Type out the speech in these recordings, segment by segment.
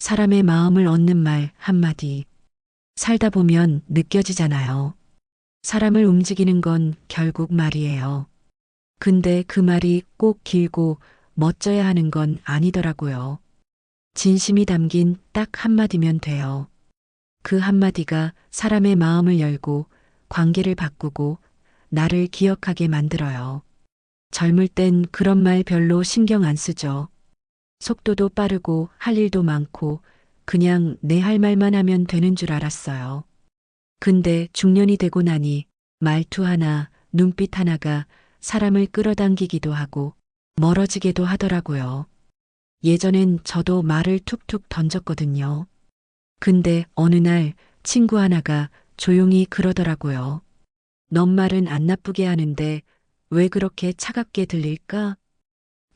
사람의 마음을 얻는 말 한마디. 살다 보면 느껴지잖아요. 사람을 움직이는 건 결국 말이에요. 근데 그 말이 꼭 길고 멋져야 하는 건 아니더라고요. 진심이 담긴 딱 한마디면 돼요. 그 한마디가 사람의 마음을 열고 관계를 바꾸고 나를 기억하게 만들어요. 젊을 땐 그런 말 별로 신경 안 쓰죠. 속도도 빠르고 할 일도 많고 그냥 내 할 말만 하면 되는 줄 알았어요. 근데 중년이 되고 나니 말투 하나, 눈빛 하나가 사람을 끌어당기기도 하고 멀어지게도 하더라고요. 예전엔 저도 말을 툭툭 던졌거든요. 근데 어느 날 친구 하나가 조용히 그러더라고요. 넌 말은 안 나쁘게 하는데 왜 그렇게 차갑게 들릴까?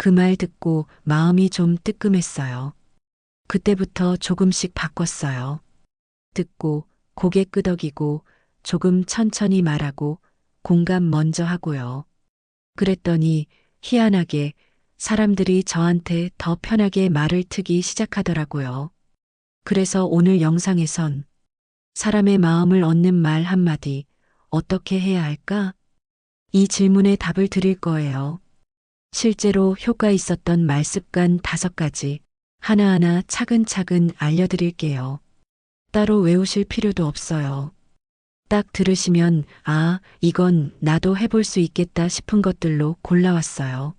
그 말 듣고 마음이 좀 뜨끔했어요. 그때부터 조금씩 바꿨어요. 듣고 고개 끄덕이고 조금 천천히 말하고 공감 먼저 하고요. 그랬더니 희한하게 사람들이 저한테 더 편하게 말을 트기 시작하더라고요. 그래서 오늘 영상에선 사람의 마음을 얻는 말 한마디 어떻게 해야 할까? 이 질문에 답을 드릴 거예요. 실제로 효과 있었던 말습관 5가지 하나하나 차근차근 알려드릴게요. 따로 외우실 필요도 없어요. 딱 들으시면 아, 이건 나도 해볼 수 있겠다 싶은 것들로 골라왔어요.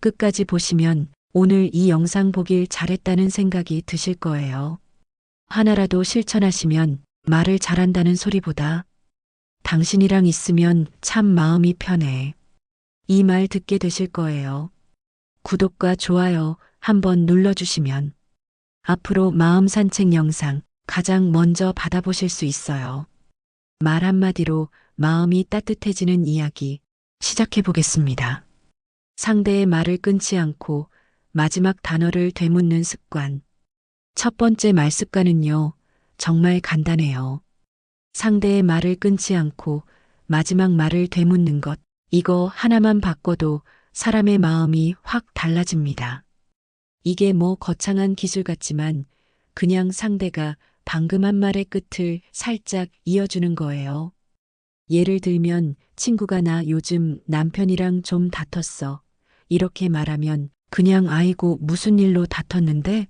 끝까지 보시면 오늘 이 영상 보길 잘했다는 생각이 드실 거예요. 하나라도 실천하시면 말을 잘한다는 소리보다 당신이랑 있으면 참 마음이 편해. 이 말 듣게 되실 거예요. 구독과 좋아요 한번 눌러주시면 앞으로 마음 산책 영상 가장 먼저 받아보실 수 있어요. 말 한마디로 마음이 따뜻해지는 이야기 시작해 보겠습니다. 상대의 말을 끊지 않고 마지막 단어를 되묻는 습관. 첫 번째 말 습관은요, 정말 간단해요. 상대의 말을 끊지 않고 마지막 말을 되묻는 것. 이거 하나만 바꿔도 사람의 마음이 확 달라집니다. 이게 뭐 거창한 기술 같지만 그냥 상대가 방금 한 말의 끝을 살짝 이어주는 거예요. 예를 들면 친구가 나 요즘 남편이랑 좀 다퉜어. 이렇게 말하면 그냥 아이고 무슨 일로 다퉜는데?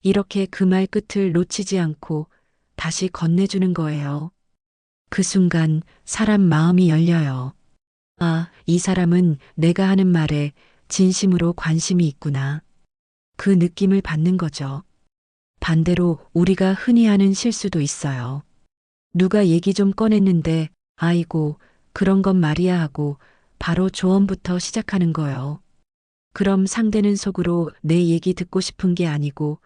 이렇게 그 말 끝을 놓치지 않고 다시 건네주는 거예요. 그 순간 사람 마음이 열려요. 아, 이 사람은 내가 하는 말에 진심으로 관심이 있구나. 그 느낌을 받는 거죠. 반대로 우리가 흔히 하는 실수도 있어요. 누가 얘기 좀 꺼냈는데, 아이고, 그런 건 말이야 하고 바로 조언부터 시작하는 거예요. 그럼 상대는 속으로 내 얘기 듣고 싶은 게 아니고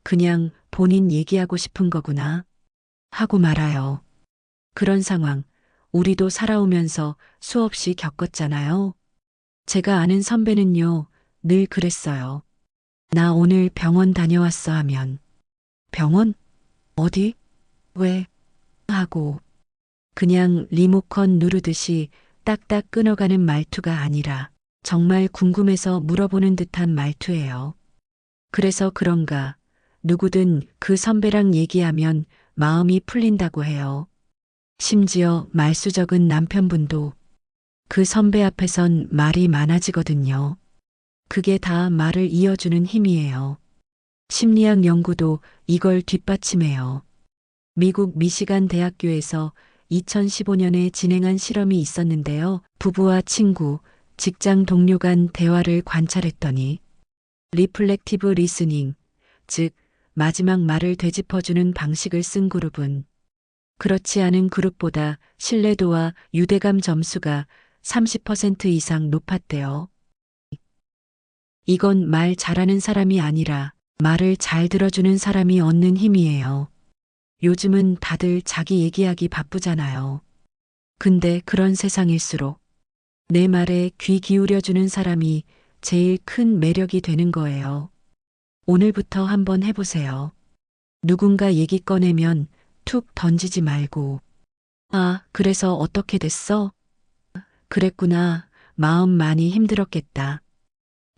그냥 본인 얘기하고 싶은 거구나 하고 말아요. 그런 상황, 우리도 살아오면서 수없이 겪었잖아요. 제가 아는 선배는요, 늘 그랬어요. 나 오늘 병원 다녀왔어 하면, 병원? 어디? 왜? 하고, 그냥 리모컨 누르듯이 딱딱 끊어가는 말투가 아니라, 정말 궁금해서 물어보는 듯한 말투예요. 그래서 그런가, 누구든 그 선배랑 얘기하면 마음이 풀린다고 해요. 심지어 말수 적은 남편분도 그 선배 앞에선 말이 많아지거든요. 그게 다 말을 이어주는 힘이에요. 심리학 연구도 이걸 뒷받침해요. 미국 미시간 대학교에서 2015년에 진행한 실험이 있었는데요. 부부와 친구, 직장 동료 간 대화를 관찰했더니 리플렉티브 리스닝, 즉 마지막 말을 되짚어주는 방식을 쓴 그룹은 그렇지 않은 그룹보다 신뢰도와 유대감 점수가 30% 이상 높았대요. 이건 말 잘하는 사람이 아니라 말을 잘 들어주는 사람이 얻는 힘이에요. 요즘은 다들 자기 얘기하기 바쁘잖아요. 근데 그런 세상일수록 내 말에 귀 기울여주는 사람이 제일 큰 매력이 되는 거예요. 오늘부터 한번 해보세요. 누군가 얘기 꺼내면 툭 던지지 말고, 아, 그래서 어떻게 됐어? 그랬구나. 마음 많이 힘들었겠다.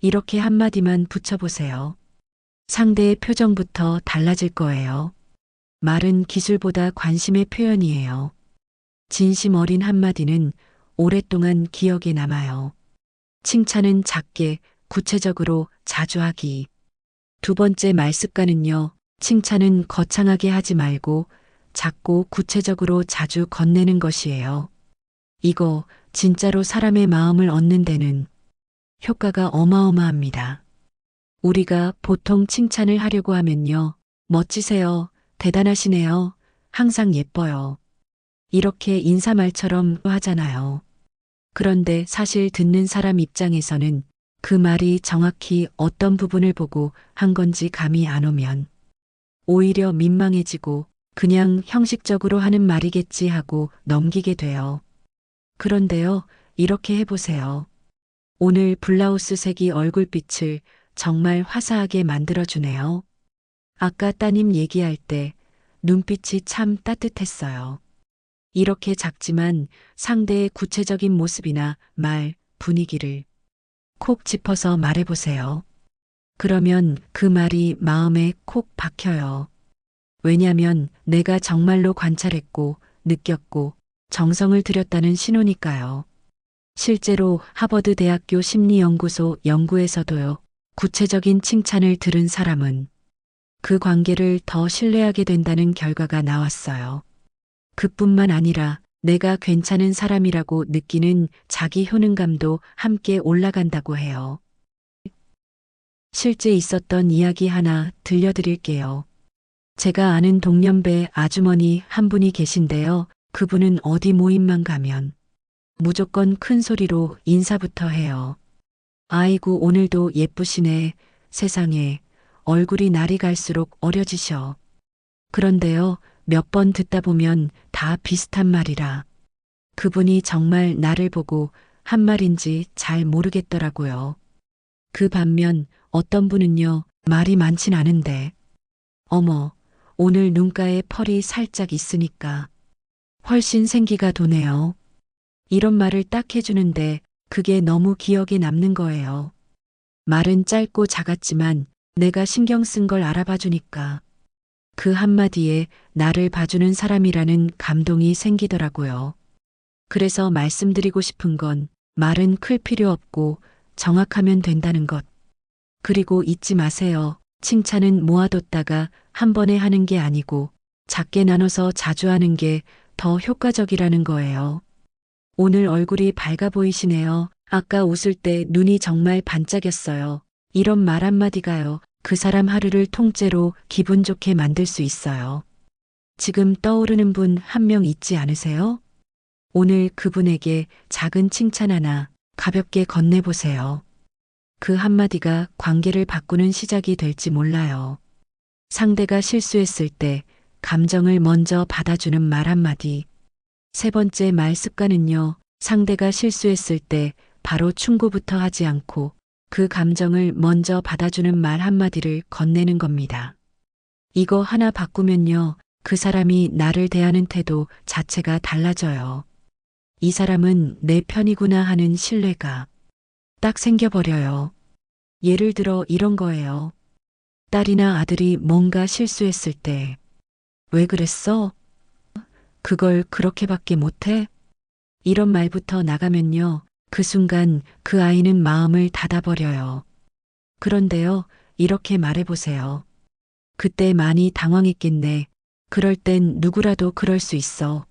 이렇게 한마디만 붙여보세요. 상대의 표정부터 달라질 거예요. 말은 기술보다 관심의 표현이에요. 진심 어린 한마디는 오랫동안 기억에 남아요. 칭찬은 작게, 구체적으로 자주 하기. 두 번째 말습관은요, 칭찬은 거창하게 하지 말고 작고 구체적으로 자주 건네는 것이에요. 이거 진짜로 사람의 마음을 얻는 데는 효과가 어마어마합니다. 우리가 보통 칭찬을 하려고 하면요, 멋지세요, 대단하시네요, 항상 예뻐요. 이렇게 인사말처럼 하잖아요. 그런데 사실 듣는 사람 입장에서는 그 말이 정확히 어떤 부분을 보고 한 건지 감이 안 오면 오히려 민망해지고 그냥 형식적으로 하는 말이겠지 하고 넘기게 돼요. 그런데요, 이렇게 해보세요. 오늘 블라우스 색이 얼굴빛을 정말 화사하게 만들어주네요. 아까 따님 얘기할 때 눈빛이 참 따뜻했어요. 이렇게 작지만 상대의 구체적인 모습이나 말, 분위기를 콕 짚어서 말해보세요. 그러면 그 말이 마음에 콕 박혀요. 왜냐면 내가 정말로 관찰했고 느꼈고 정성을 들였다는 신호니까요. 실제로 하버드 대학교 심리연구소 연구에서도요, 구체적인 칭찬을 들은 사람은 그 관계를 더 신뢰하게 된다는 결과가 나왔어요. 그뿐만 아니라 내가 괜찮은 사람이라고 느끼는 자기 효능감도 함께 올라간다고 해요. 실제 있었던 이야기 하나 들려드릴게요. 제가 아는 동년배 아주머니 한 분이 계신데요. 그분은 어디 모임만 가면 무조건 큰 소리로 인사부터 해요. 아이고, 오늘도 예쁘시네. 세상에, 얼굴이 날이 갈수록 어려지셔. 그런데요, 몇 번 듣다 보면 다 비슷한 말이라 그분이 정말 나를 보고 한 말인지 잘 모르겠더라고요. 그 반면 어떤 분은요, 말이 많진 않은데, 어머, 오늘 눈가에 펄이 살짝 있으니까 훨씬 생기가 도네요. 이런 말을 딱 해주는데 그게 너무 기억에 남는 거예요. 말은 짧고 작았지만 내가 신경 쓴 걸 알아봐 주니까 그 한마디에 나를 봐주는 사람이라는 감동이 생기더라고요. 그래서 말씀드리고 싶은 건 말은 클 필요 없고 정확하면 된다는 것. 그리고 잊지 마세요. 칭찬은 모아뒀다가 한 번에 하는 게 아니고 작게 나눠서 자주 하는 게 더 효과적이라는 거예요. 오늘 얼굴이 밝아 보이시네요. 아까 웃을 때 눈이 정말 반짝였어요. 이런 말 한마디가요, 그 사람 하루를 통째로 기분 좋게 만들 수 있어요. 지금 떠오르는 분 한 명 있지 않으세요? 오늘 그분에게 작은 칭찬 하나 가볍게 건네보세요. 그 한마디가 관계를 바꾸는 시작이 될지 몰라요. 상대가 실수했을 때 감정을 먼저 받아주는 말 한마디. 세 번째 말 습관은요, 상대가 실수했을 때 바로 충고부터 하지 않고 그 감정을 먼저 받아주는 말 한마디를 건네는 겁니다. 이거 하나 바꾸면요, 그 사람이 나를 대하는 태도 자체가 달라져요. 이 사람은 내 편이구나 하는 신뢰가 딱 생겨버려요. 예를 들어 이런 거예요. 딸이나 아들이 뭔가 실수했을 때, 왜 그랬어? 그걸 그렇게밖에 못해? 이런 말부터 나가면요, 그 순간 그 아이는 마음을 닫아버려요. 그런데요, 이렇게 말해보세요. 그때 많이 당황했겠네. 그럴 땐 누구라도 그럴 수 있어.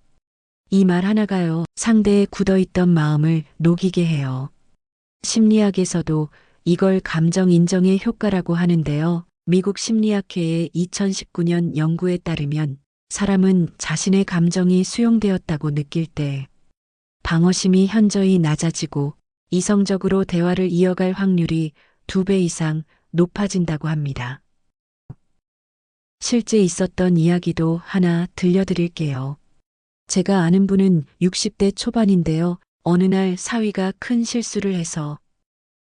이 말 하나가요, 상대의 굳어있던 마음을 녹이게 해요. 심리학에서도 이걸 감정 인정의 효과라고 하는데요. 미국 심리학회의 2019년 연구에 따르면 사람은 자신의 감정이 수용되었다고 느낄 때 방어심이 현저히 낮아지고 이성적으로 대화를 이어갈 확률이 2배 이상 높아진다고 합니다. 실제 있었던 이야기도 하나 들려드릴게요. 제가 아는 분은 60대 초반인데요. 어느 날 사위가 큰 실수를 해서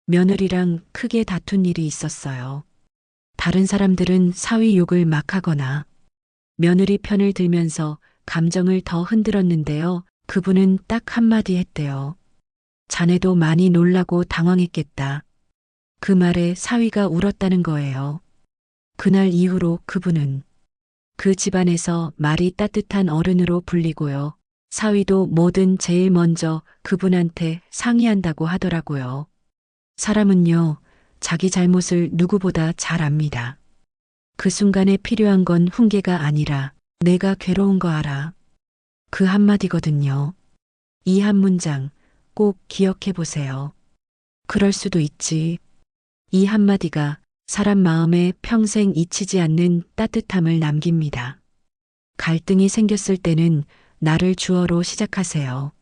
며느리랑 크게 다툰 일이 있었어요. 다른 사람들은 사위 욕을 막 하거나 며느리 편을 들면서 감정을 더 흔들었는데요. 그분은 딱 한마디 했대요. 자네도 많이 놀라고 당황했겠다. 그 말에 사위가 울었다는 거예요. 그날 이후로 그분은 그 집안에서 말이 따뜻한 어른으로 불리고요. 사위도 뭐든 제일 먼저 그분한테 상의한다고 하더라고요. 사람은요, 자기 잘못을 누구보다 잘 압니다. 그 순간에 필요한 건 훈계가 아니라 내가 괴로운 거 알아. 그 한마디거든요. 이 한 문장 꼭 기억해 보세요. 그럴 수도 있지. 이 한마디가 사람 마음에 평생 잊히지 않는 따뜻함을 남깁니다. 갈등이 생겼을 때는 나를 주어로 시작하세요.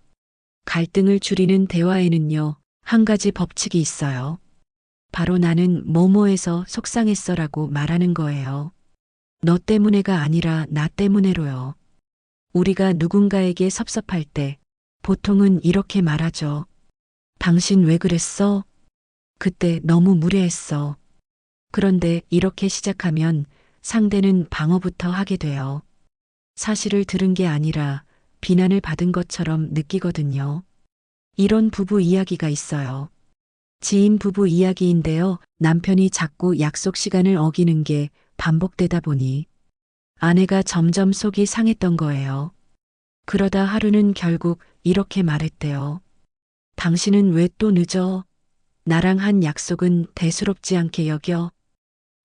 갈등을 줄이는 대화에는요, 한 가지 법칙이 있어요. 바로 나는 뭐뭐해서 속상했어라고 말하는 거예요. 너 때문에가 아니라 나 때문에로요. 우리가 누군가에게 섭섭할 때 보통은 이렇게 말하죠. 당신 왜 그랬어? 그때 너무 무례했어. 그런데 이렇게 시작하면 상대는 방어부터 하게 돼요. 사실을 들은 게 아니라 비난을 받은 것처럼 느끼거든요. 이런 부부 이야기가 있어요. 지인 부부 이야기인데요. 남편이 자꾸 약속 시간을 어기는 게 반복되다 보니 아내가 점점 속이 상했던 거예요. 그러다 하루는 결국 이렇게 말했대요. 당신은 왜 또 늦어? 나랑 한 약속은 대수롭지 않게 여겨.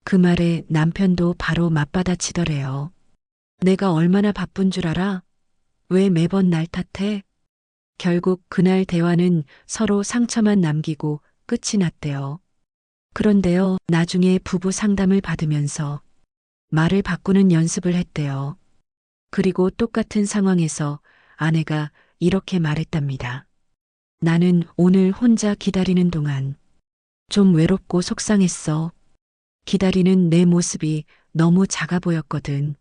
그 말에 남편도 바로 맞받아치더래요. 내가 얼마나 바쁜 줄 알아? 왜 매번 날 탓해? 결국 그날 대화는 서로 상처만 남기고 끝이 났대요. 그런데요, 나중에 부부 상담을 받으면서 말을 바꾸는 연습을 했대요. 그리고 똑같은 상황에서 아내가 이렇게 말했답니다. 나는 오늘 혼자 기다리는 동안 좀 외롭고 속상했어. 기다리는 내 모습이 너무 작아 보였거든.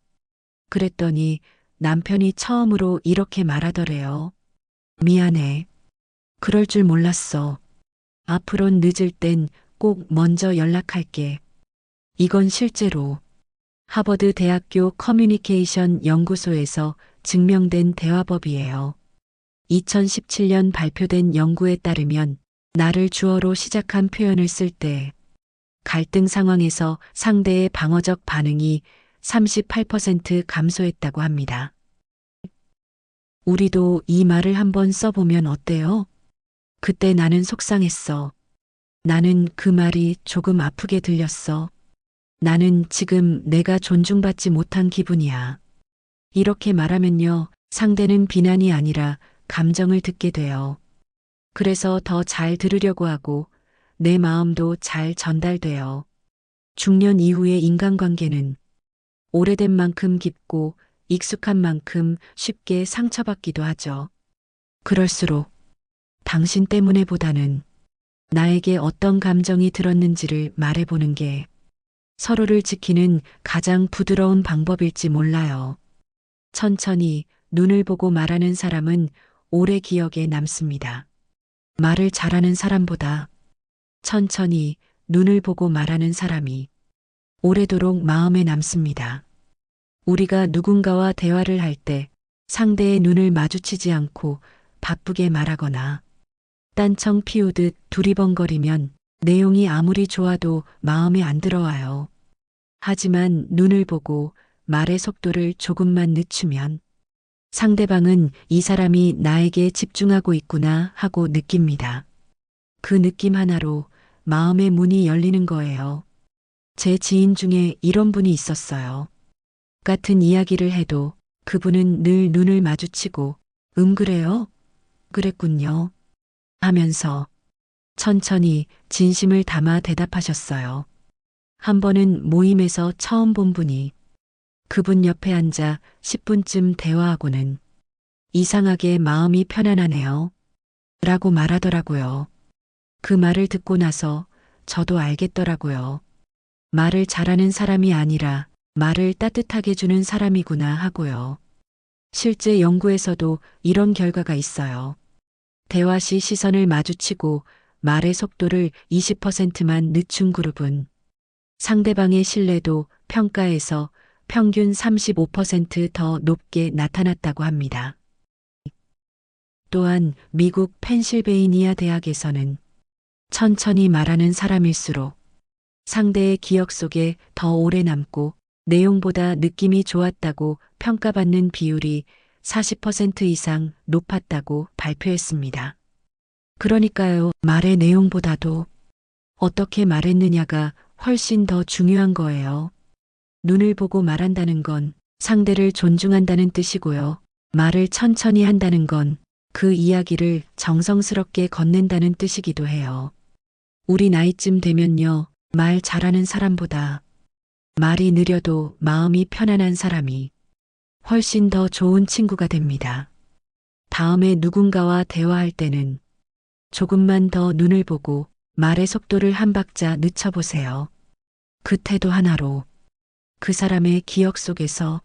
그랬더니 남편이 처음으로 이렇게 말하더래요. 미안해. 그럴 줄 몰랐어. 앞으론 늦을 땐 꼭 먼저 연락할게. 이건 실제로 하버드 대학교 커뮤니케이션 연구소에서 증명된 대화법이에요. 2017년 발표된 연구에 따르면 나를 주어로 시작한 표현을 쓸 때 갈등 상황에서 상대의 방어적 반응이 38% 감소했다고 합니다. 우리도 이 말을 한번 써보면 어때요? 그때 나는 속상했어. 나는 그 말이 조금 아프게 들렸어. 나는 지금 내가 존중받지 못한 기분이야. 이렇게 말하면요, 상대는 비난이 아니라 감정을 듣게 돼요. 그래서 더 잘 들으려고 하고 내 마음도 잘 전달돼요. 중년 이후의 인간관계는 오래된 만큼 깊고 익숙한 만큼 쉽게 상처받기도 하죠. 그럴수록 당신 때문에 보다는 나에게 어떤 감정이 들었는지를 말해보는 게 서로를 지키는 가장 부드러운 방법일지 몰라요. 천천히 눈을 보고 말하는 사람은 오래 기억에 남습니다. 말을 잘하는 사람보다 천천히 눈을 보고 말하는 사람이 오래도록 마음에 남습니다. 우리가 누군가와 대화를 할 때 상대의 눈을 마주치지 않고 바쁘게 말하거나 딴청 피우듯 두리번거리면 내용이 아무리 좋아도 마음에 안 들어와요. 하지만 눈을 보고 말의 속도를 조금만 늦추면 상대방은 이 사람이 나에게 집중하고 있구나 하고 느낍니다. 그 느낌 하나로 마음의 문이 열리는 거예요. 제 지인 중에 이런 분이 있었어요. 같은 이야기를 해도 그분은 늘 눈을 마주치고 그래요? 그랬군요. 하면서 천천히 진심을 담아 대답하셨어요. 한 번은 모임에서 처음 본 분이 그분 옆에 앉아 10분쯤 대화하고는 이상하게 마음이 편안하네요. 라고 말하더라고요. 그 말을 듣고 나서 저도 알겠더라고요. 말을 잘하는 사람이 아니라 말을 따뜻하게 주는 사람이구나 하고요. 실제 연구에서도 이런 결과가 있어요. 대화 시 시선을 마주치고 말의 속도를 20%만 늦춘 그룹은 상대방의 신뢰도 평가에서 평균 35%더 높게 나타났다고 합니다. 또한 미국 펜실베이니아 대학에서는 천천히 말하는 사람일수록 상대의 기억 속에 더 오래 남고 내용보다 느낌이 좋았다고 평가받는 비율이 40% 이상 높았다고 발표했습니다. 그러니까요, 말의 내용보다도 어떻게 말했느냐가 훨씬 더 중요한 거예요. 눈을 보고 말한다는 건 상대를 존중한다는 뜻이고요. 말을 천천히 한다는 건 그 이야기를 정성스럽게 건넨다는 뜻이기도 해요. 우리 나이쯤 되면요, 말 잘하는 사람보다 말이 느려도 마음이 편안한 사람이 훨씬 더 좋은 친구가 됩니다. 다음에 누군가와 대화할 때는 조금만 더 눈을 보고 말의 속도를 한 박자 늦춰보세요. 그 태도 하나로 그 사람의 기억 속에서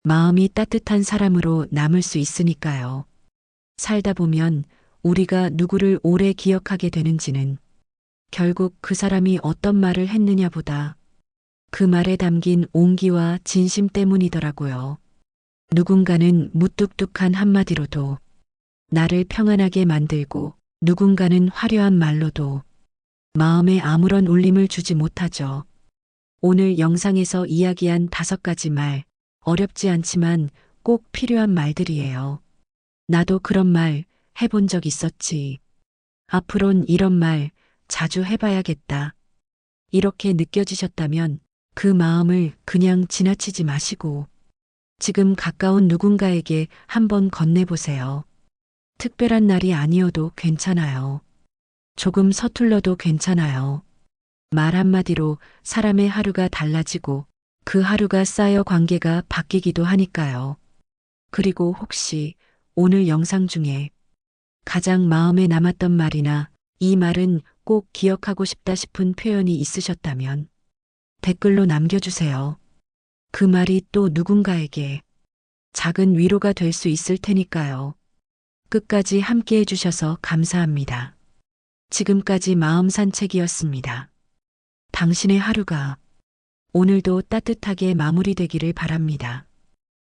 마음이 따뜻한 사람으로 남을 수 있으니까요. 살다 보면 우리가 누구를 오래 기억하게 되는지는 결국 그 사람이 어떤 말을 했느냐보다 그 말에 담긴 온기와 진심 때문이더라고요. 누군가는 무뚝뚝한 한마디로도 나를 평안하게 만들고 누군가는 화려한 말로도 마음에 아무런 울림을 주지 못하죠. 오늘 영상에서 이야기한 5가지 말, 어렵지 않지만 꼭 필요한 말들이에요. 나도 그런 말 해본 적 있었지. 앞으론 이런 말 자주 해봐야겠다. 이렇게 느껴지셨다면 그 마음을 그냥 지나치지 마시고 지금 가까운 누군가에게 한번 건네보세요. 특별한 날이 아니어도 괜찮아요. 조금 서툴러도 괜찮아요. 말 한마디로 사람의 하루가 달라지고 그 하루가 쌓여 관계가 바뀌기도 하니까요. 그리고 혹시 오늘 영상 중에 가장 마음에 남았던 말이나 이 말은 꼭 기억하고 싶다 싶은 표현이 있으셨다면 댓글로 남겨주세요. 그 말이 또 누군가에게 작은 위로가 될 수 있을 테니까요. 끝까지 함께 해주셔서 감사합니다. 지금까지 마음 산책이었습니다. 당신의 하루가 오늘도 따뜻하게 마무리되기를 바랍니다.